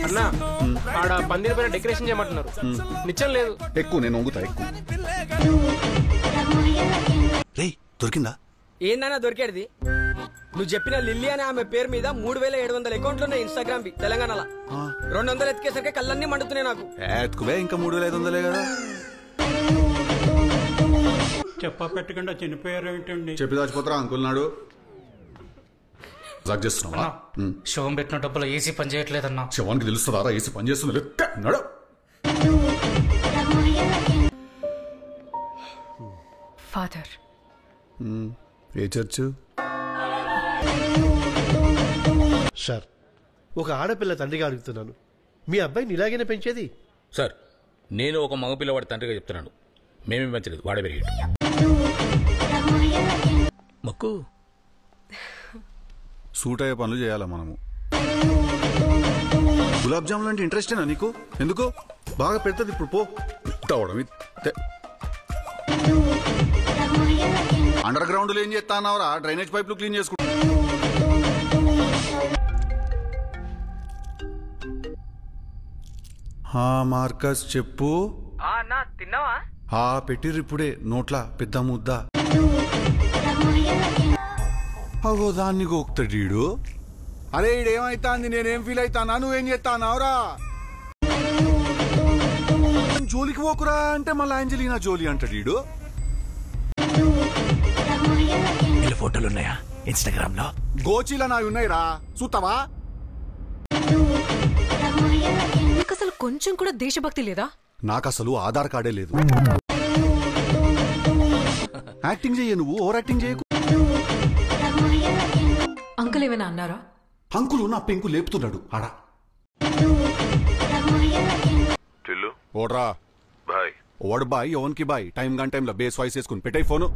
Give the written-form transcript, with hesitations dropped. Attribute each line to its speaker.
Speaker 1: అన్నా ఆడ పందిరి పైన డెకరేషన్ చేయమంటున్నారు. నిచ్చం లేదు.
Speaker 2: ఎక్కువ నేను వంగుతా ఎక్కువ. రే దొరికిందా?
Speaker 3: ఏందన్నా దొరికేది? నువ్వు చెప్పిన లిల్లీ అనే ఆమె పేరు మీద 3700 అకౌంట్లు ఉన్నాయి ఇన్స్టాగ్రామ్ తెలంగాణలో. 200 ఎత్తుకేసరికి కళ్ళన్నీ మండుతున్నాయి నాకు.
Speaker 2: ఎత్తుకువే ఇంకా 3500 కదా.
Speaker 4: చెప్ప పెట్టకుండా చనిపోయారు ఏంటండి?
Speaker 2: చెప్పి దాచిపోతారా అంకుల్ నాడు.
Speaker 5: శవం పెట్టిన డబ్బులు ఏసీ పని చేయట్లేదన్నా.
Speaker 2: శవానికి తెలుస్తుందారా ఏసీ పని చేస్తుంది?
Speaker 6: ఫాదర్
Speaker 2: ఏ చర్చ్?
Speaker 7: సార్, ఒక ఆడపిల్ల తండ్రిగా అడుగుతున్నాను, మీ అబ్బాయిని ఇలాగైనా పెంచేది?
Speaker 8: సార్, నేను ఒక మగపిల్లవాడి తండ్రిగా చెప్తున్నాను, మేమేం పెంచలేదు, వాడే పెరిగాడు. మొక్కు
Speaker 2: సూట్ అయ్యే పనులు చేయాలా మనము. గులాబ్ జామున్ అంటే ఇంట్రెస్టేనా నీకు? ఎందుకు? బాగా పెడుతుంది ఇప్పుడు. పో అండర్ గ్రౌండ్ లో ఏం చేస్తా అన్నావురా? డ్రైనేజ్ పైపులు క్లీన్ చేసుకుంటా. మార్కస్ చెప్పు.
Speaker 3: తిన్నావా?
Speaker 2: పెట్టిర్రు ఇప్పుడే నోట్లా పెద్ద ముద్ద. అగో దాన్ని గోక్తాడు. అరే ఈడేమైతాంది? నేనేం ఫీల్ అవుతానా? నువ్వేం చేస్తానావురా? జోలికి పోకురా అంటే మళ్ళీ అంజలీనా జోలి అంటాడు ఈడు.
Speaker 9: ఫోటోలున్నాయా ఇన్స్టాగ్రామ్ లో?
Speaker 2: గోచీలా నావి ఉన్నాయిరా, చూస్తావా?
Speaker 6: నీకు అసలు కొంచెం కూడా దేశభక్తి లేదా?
Speaker 2: నాకు అసలు ఆధార్ కార్డే లేదు. యాక్టింగ్ చెయ్య, నువ్వు ఓవర్ యాక్టింగ్ చేయకు.
Speaker 6: అంకుల్ ఏమైనా అన్నారా?
Speaker 2: అంకులు నా పెంకు లేపుతున్నాడు ఆడా. ఓడ్రా బాయ్. ఓడు బాయ్, ఎవరికి బాయ్? టైం గంట టైంలో బేస్ వాయిస్ వేసుకుని పెట్టాయి ఫోను.